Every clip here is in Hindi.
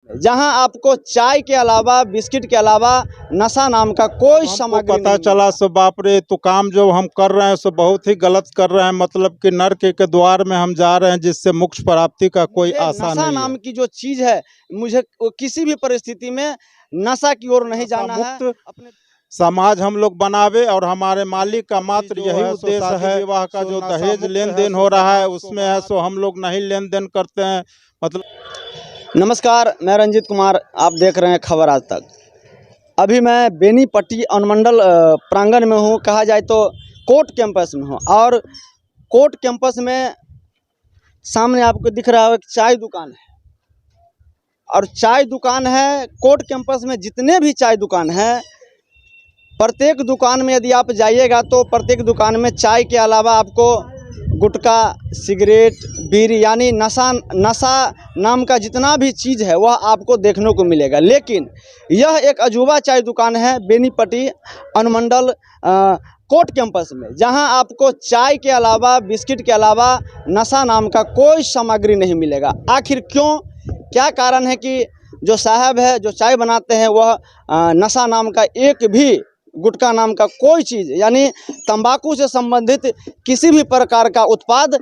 जहां आपको चाय के अलावा, बिस्किट के अलावा नशा नाम का कोई सामग्री पता नहीं चला सो बाप रे, तो काम जो हम कर रहे हैं सो बहुत ही गलत कर रहे हैं। मतलब कि नर्क के द्वार में हम जा रहे हैं, जिससे मोक्ष प्राप्ति का कोई मुझे आशा नशा नहीं नाम है। की जो चीज है, मुझे किसी भी परिस्थिति में नशा की ओर नहीं नशा जाना है। मुक्त अपने समाज हम लोग बनावे, और हमारे मालिक का मात्र यही उद्देश्य है। विवाह का जो दहेज लेन देन हो रहा है उसमें है सो हम लोग नहीं लेन देन करते हैं। मतलब नमस्कार, मैं रंजीत कुमार, आप देख रहे हैं खबर आज तक। अभी मैं बेनीपट्टी अनुमंडल प्रांगण में हूँ, कहा जाए तो कोर्ट कैंपस में हूँ। और कोर्ट कैंपस में सामने आपको दिख रहा है एक चाय दुकान है, और चाय दुकान है कोर्ट कैंपस में। जितने भी चाय दुकान है, प्रत्येक दुकान में यदि आप जाइएगा तो प्रत्येक दुकान में चाय के अलावा आपको गुटखा, सिगरेट, बीड़ी यानी नशा नाम का जितना भी चीज़ है वह आपको देखने को मिलेगा। लेकिन यह एक अजूबा चाय दुकान है बेनीपट्टी अनुमंडल कोर्ट कैंपस में, जहां आपको चाय के अलावा, बिस्किट के अलावा नशा नाम का कोई सामग्री नहीं मिलेगा। आखिर क्यों, क्या कारण है कि जो साहब है, जो चाय बनाते हैं, वह नशा नाम का एक भी, गुटखा नाम का कोई चीज़ यानी तंबाकू से संबंधित किसी भी प्रकार का उत्पाद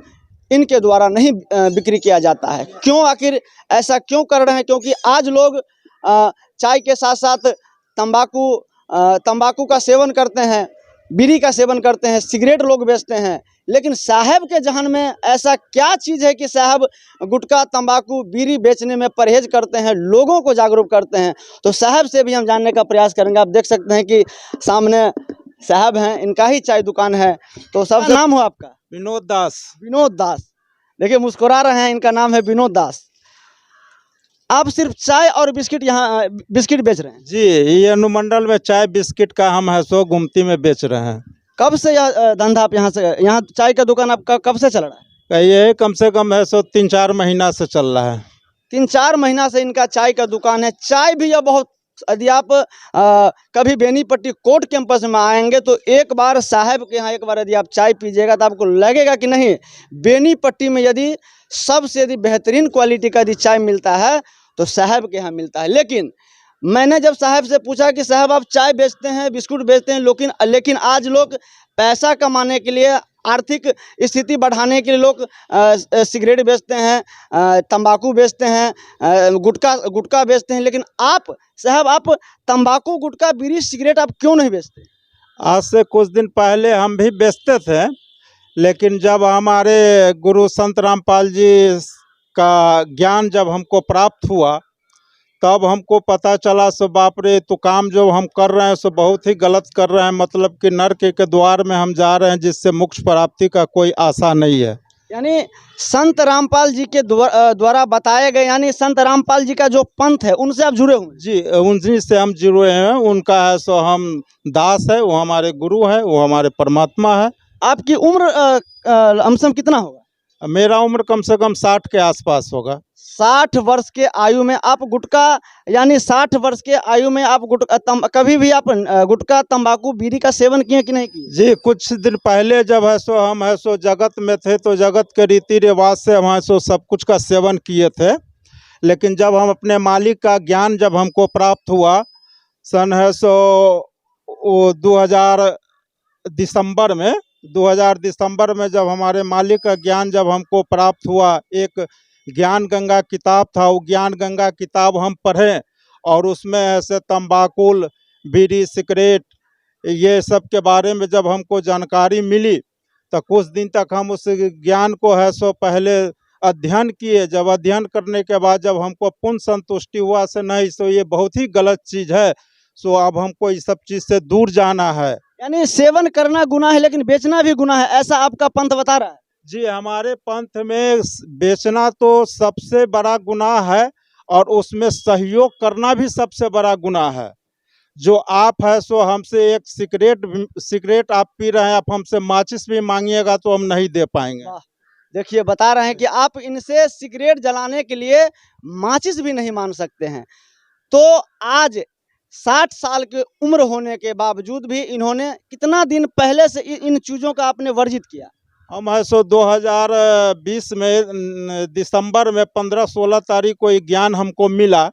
इनके द्वारा नहीं बिक्री किया जाता है? क्यों, आखिर ऐसा क्यों कर रहे हैं? क्योंकि आज लोग चाय के साथ साथ तंबाकू का सेवन करते हैं, बीड़ी का सेवन करते हैं, सिगरेट लोग बेचते हैं। लेकिन साहब के जहन में ऐसा क्या चीज़ है कि साहब गुटखा, तंबाकू, बीड़ी बेचने में परहेज करते हैं, लोगों को जागरूक करते हैं? तो साहब से भी हम जानने का प्रयास करेंगे। आप देख सकते हैं कि सामने साहब हैं, इनका ही चाय दुकान है। तो सबसे नाम हो आपका? विनोद दास। विनोद दास, देखिए मुस्कुरा रहे हैं, इनका नाम है विनोद दास। आप सिर्फ चाय और बिस्किट यहाँ बिस्किट बेच रहे हैं? जी, ये अनुमंडल में चाय बिस्किट का हम है सो गुमती में बेच रहे हैं। कब से यह धंधा आप यहाँ चाय का दुकान आपका कब से चल रहा है? ये कम से कम है सो 3-4 महीना से चल रहा है। 3-4 महीना से इनका चाय का दुकान है। चाय भी यह बहुत, यदि आप कभी बेनीपट्टी कोर्ट कैंपस में आएंगे तो एक बार साहब के यहाँ एक बार यदि आप चाय पीजिएगा तो आपको लगेगा कि नहीं, बेनीपट्टी में यदि सबसे यदि बेहतरीन क्वालिटी का यदि चाय मिलता है तो साहब के यहाँ मिलता है। लेकिन मैंने जब साहब से पूछा कि साहब आप चाय बेचते हैं, बिस्कुट बेचते हैं, लेकिन आज लोग पैसा कमाने के लिए, आर्थिक स्थिति बढ़ाने के लिए लोग सिगरेट बेचते हैं, तंबाकू बेचते हैं, गुटखा बेचते हैं। लेकिन आप साहब, आप तंबाकू, गुटखा, बीड़ी, सिगरेट आप क्यों नहीं बेचते? आज से कुछ दिन पहले हम भी बेचते थे, लेकिन जब हमारे गुरु संत रामपाल जी का ज्ञान जब हमको प्राप्त हुआ तब हमको पता चला सो बाप रे, तो काम जो हम कर रहे हैं सो बहुत ही गलत कर रहे हैं। मतलब कि नर्क के द्वार में हम जा रहे हैं, जिससे मोक्ष प्राप्ति का कोई आशा नहीं है। यानी संत रामपाल जी के द्वारा बताए गए, यानी संत रामपाल जी का जो पंथ है उनसे आप जुड़े हुए? जी, उन्हीं से हम जुड़े हैं। उनका है सो हम दास है, वो हमारे गुरु है, वो हमारे परमात्मा है। आपकी उम्र लमसम कितना होगा? मेरा उम्र कम से कम 60 के आसपास होगा। 60 वर्ष के आयु में आप गुटखा, यानी 60 वर्ष के आयु में आप कभी भी आप गुटखा, तंबाकू, बीड़ी का सेवन किए कि नहीं किए? जी, कुछ दिन पहले जब है सो हम है सो जगत में थे, तो जगत के रीति रिवाज से हम है सो सब कुछ का सेवन किए थे। लेकिन जब हम अपने मालिक का ज्ञान जब हमको प्राप्त हुआ, सन है सो 2000 दिसंबर में जब हमारे मालिक का ज्ञान जब हमको प्राप्त हुआ, एक ज्ञान गंगा किताब था, वो ज्ञान गंगा किताब हम पढ़ें, और उसमें ऐसे तंबाकू, बीड़ी, सिगरेट ये सब के बारे में जब हमको जानकारी मिली तो कुछ दिन तक हम उस ज्ञान को है सो पहले अध्ययन किए। जब अध्ययन करने के बाद जब हमको पूर्ण संतुष्टि हुआ से नहीं, सो ये बहुत ही गलत चीज़ है, सो अब हमको इस सब चीज़ से दूर जाना है। यानी सेवन करना गुनाह है, लेकिन बेचना भी गुनाह है, ऐसा आपका पंथ बता रहा है? जी, हमारे पंथ में बेचना तो सबसे बड़ा गुनाह है, और उसमें सहयोग करना भी सबसे बड़ा गुनाह है। जो आप है सो हमसे एक सिगरेट आप पी रहे हैं, आप हमसे माचिस भी मांगिएगा तो हम नहीं दे पाएंगे। देखिए, बता रहे हैं कि आप इनसे सिगरेट जलाने के लिए माचिस भी नहीं मांग सकते हैं। तो आज 60 साल की उम्र होने के बावजूद भी इन्होंने कितना दिन पहले से इन चीज़ों का आपने वर्जित किया? हम है सो 2020 में दिसंबर में 15-16 तारीख को ये ज्ञान हमको मिला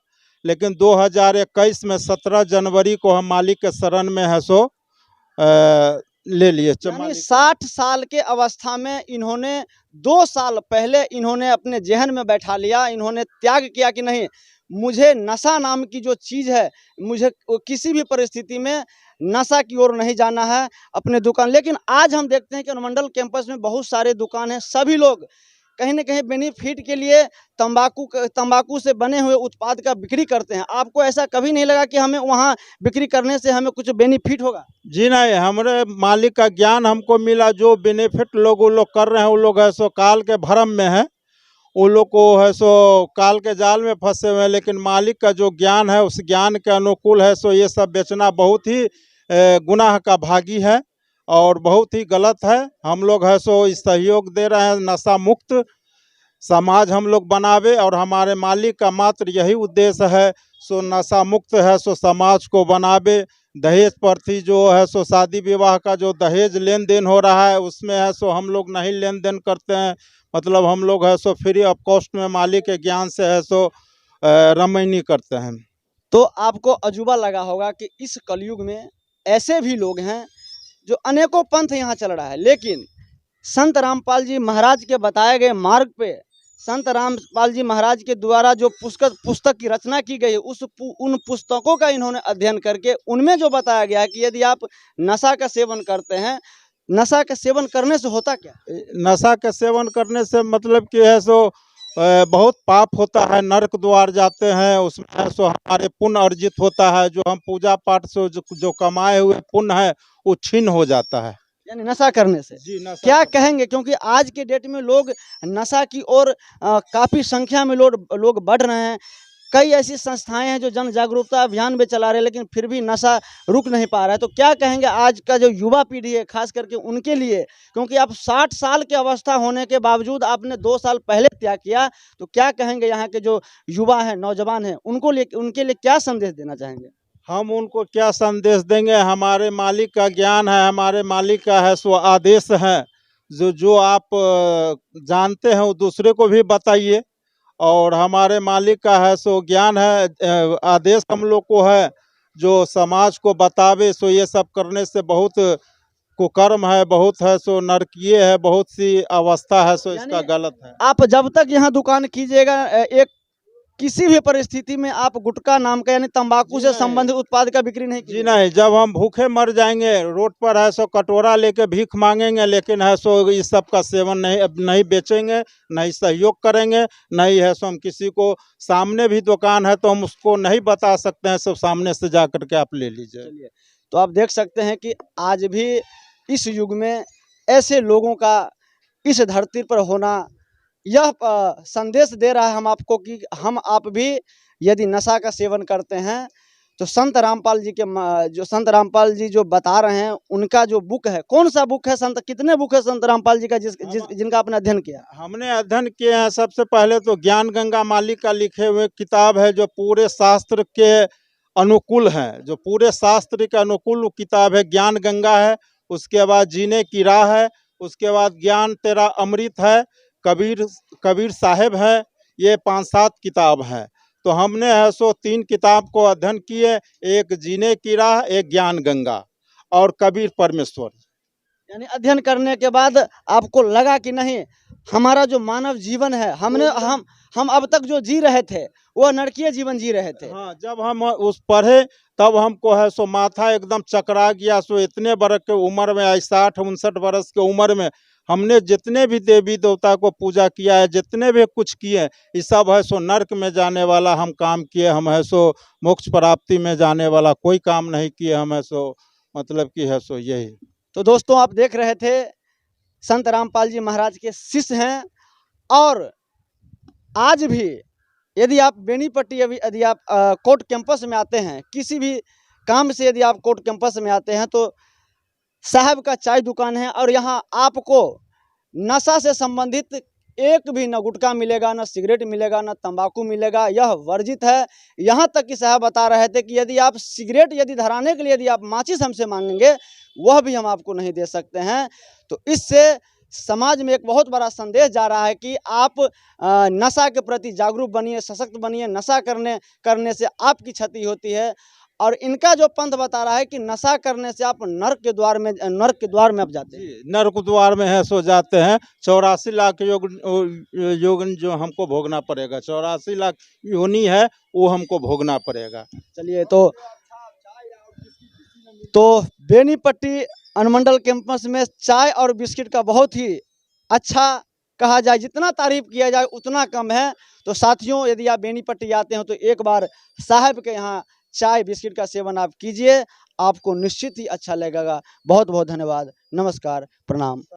लेकिन 2021 में 17 जनवरी को हम मालिक के शरण में है सो ले लिए। यानी 60 साल के अवस्था में इन्होंने 2 साल पहले इन्होंने अपने जहन में बैठा लिया, इन्होंने त्याग किया कि नहीं, मुझे नशा नाम की जो चीज़ है, मुझे किसी भी परिस्थिति में नशा की ओर नहीं जाना है। अपने दुकान, लेकिन आज हम देखते हैं कि अनुमंडल कैंपस में बहुत सारे दुकान हैं, सभी लोग कहीं न कहीं बेनिफिट के लिए तंबाकू से बने हुए उत्पाद का बिक्री करते हैं। आपको ऐसा कभी नहीं लगा कि हमें वहाँ बिक्री करने से हमें कुछ बेनिफिट होगा? जी नहीं, हमारे मालिक का ज्ञान हमको मिला। जो बेनिफिट वो लोग कर रहे हैं, वो लोग है सो काल के भ्रम में है, वो लोग को है सो काल के जाल में फंसे हुए हैं। लेकिन मालिक का जो ज्ञान है, उस ज्ञान के अनुकूल है सो ये सब बेचना बहुत ही गुनाह का भागी है और बहुत ही गलत है। हम लोग है सो इस सहयोग दे रहे हैं, नशा मुक्त समाज हम लोग बनावे, और हमारे मालिक का मात्र यही उद्देश्य है सो नशा मुक्त है सो समाज को बनावे। दहेज प्रति जो है सो शादी विवाह का जो दहेज लेन देन हो रहा है, उसमें है सो हम लोग नहीं लेन देन करते हैं। मतलब हम लोग है सो फ्री ऑफ कॉस्ट में मालिक के ज्ञान से है सो रमैनी करते हैं। तो आपको अजूबा लगा होगा कि इस कलयुग में ऐसे भी लोग हैं जो अनेकों पंथ यहाँ चल रहा है, लेकिन संत रामपाल जी महाराज के बताए गए मार्ग पे, संत रामपाल जी महाराज के द्वारा जो पुस्तक की रचना की गई है, उन पुस्तकों का इन्होंने अध्ययन करके उनमें जो बताया गया है कि यदि आप नशा का सेवन करते हैं, नशा का सेवन करने से होता क्या? नशा के सेवन करने से मतलब कि है सो बहुत पाप होता है, नरक द्वार जाते हैं, उसमें है सो हमारे पुण्य अर्जित होता है। जो हम पूजा पाठ से जो कमाए हुए पुण्य है, वो छीन हो जाता है। यानी नशा करने से। जी, नशा क्या कहेंगे, क्योंकि आज के डेट में लोग नशा की ओर काफ़ी संख्या में लोग बढ़ रहे हैं। कई ऐसी संस्थाएं हैं जो जन जागरूकता अभियान भी चला रहे हैं, लेकिन फिर भी नशा रुक नहीं पा रहा है। तो क्या कहेंगे आज का जो युवा पीढ़ी है, खास करके उनके लिए, क्योंकि आप 60 साल की अवस्था होने के बावजूद आपने 2 साल पहले त्याग किया, तो क्या कहेंगे यहाँ के जो युवा हैं, नौजवान हैं, उनके लिए क्या संदेश देना चाहेंगे? हम उनको क्या संदेश देंगे? हमारे मालिक का ज्ञान है, हमारे मालिक का है सो आदेश है। जो आप जानते हैं वो दूसरे को भी बताइए, और हमारे मालिक का है सो ज्ञान है, आदेश हम लोग को है जो समाज को बतावे। सो ये सब करने से बहुत कुकर्म है, बहुत है सो नरकीय है, बहुत सी अवस्था है सो इसका गलत है। आप जब तक यहाँ दुकान कीजिएगा, एक किसी भी परिस्थिति में आप गुटखा नाम का यानी तंबाकू से संबंधित उत्पाद का बिक्री नहीं जी नहीं, जब हम भूखे मर जाएंगे रोड पर है सो कटोरा लेके भीख मांगेंगे, लेकिन है सो इस सब का सेवन नहीं बेचेंगे, नहीं सहयोग करेंगे, नहीं है सो हम किसी को, सामने भी दुकान है तो हम उसको नहीं बता सकते हैं, सब सामने से जा करके आप ले लीजिए। तो आप देख सकते हैं कि आज भी इस युग में ऐसे लोगों का इस धरती पर होना यह संदेश दे रहा है हम आपको कि हम आप भी यदि नशा का सेवन करते हैं तो संत रामपाल जी जो बता रहे हैं, उनका जो बुक है, कौन सा बुक है, कितने बुक है संत रामपाल जी का जिनका आपने अध्ययन किया? हमने अध्ययन किया है। सबसे पहले तो ज्ञान गंगा मालिक का लिखे हुए किताब है, जो पूरे शास्त्र के अनुकूल है, जो पूरे शास्त्र के अनुकूल किताब है, ज्ञान गंगा है। उसके बाद जीने की राह है, उसके बाद ज्ञान तेरा अमृत है, कबीर साहेब है। ये 5-7 किताब हैं। तो हमने है सो 3 किताब को अध्ययन किए, एक जीने की राह, एक ज्ञान गंगा और कबीर परमेश्वर। यानी अध्ययन करने के बाद आपको लगा कि नहीं, हमारा जो मानव जीवन है, हम अब तक जो जी रहे थे वो नरकीय जीवन जी रहे थे। हाँ, जब हम उस पढ़े तब हमको है सो माथा एकदम चकरा गया। सो इतने बरस के उम्र में, 60-59 बरस के उम्र में हमने जितने भी देवी देवता को पूजा किया है, जितने भी कुछ किए, ये सब है सो नरक में जाने वाला हम काम किए। हम है सो मोक्ष प्राप्ति में जाने वाला कोई काम नहीं किए। हम है सो मतलब कि है सो यही। तो दोस्तों, आप देख रहे थे संत रामपाल जी महाराज के शिष्य हैं, और आज भी यदि आप बेनीपट्टी यदि आप कोर्ट कैंपस में आते हैं, किसी भी काम से यदि आप कोर्ट कैंपस में आते हैं, तो साहब का चाय दुकान है, और यहाँ आपको नशा से संबंधित एक भी न गुटखा मिलेगा, न सिगरेट मिलेगा, न तंबाकू मिलेगा, यह वर्जित है। यहाँ तक कि साहब बता रहे थे कि यदि आप सिगरेट यदि धराने के लिए यदि आप माचिस हमसे मांगेंगे, वह भी हम आपको नहीं दे सकते हैं। तो इससे समाज में एक बहुत बड़ा संदेश जा रहा है कि आप नशा के प्रति जागरूक बनिए, सशक्त बनिए। नशा करने से आपकी क्षति होती है और इनका जो पंथ बता रहा है कि नशा करने से आप नर्क के द्वार में आप जाते हैं। नरक द्वार में है सो जाते हैं। 84 लाख योगन जो हमको भोगना पड़ेगा। 84 लाख योनि है वो हमको भोगना पड़ेगा। चलिए, तो बेनीपट्टी अनुमंडल कैंपस में चाय और बिस्किट का बहुत ही अच्छा कहा जाए, जितना तारीफ किया जाए उतना कम है। तो साथियों, यदि आप बेनीपट्टी आते हो तो एक बार साहब के यहाँ चाय बिस्किट का सेवन आप कीजिए, आपको निश्चित ही अच्छा लगेगा। बहुत बहुत धन्यवाद, नमस्कार, प्रणाम।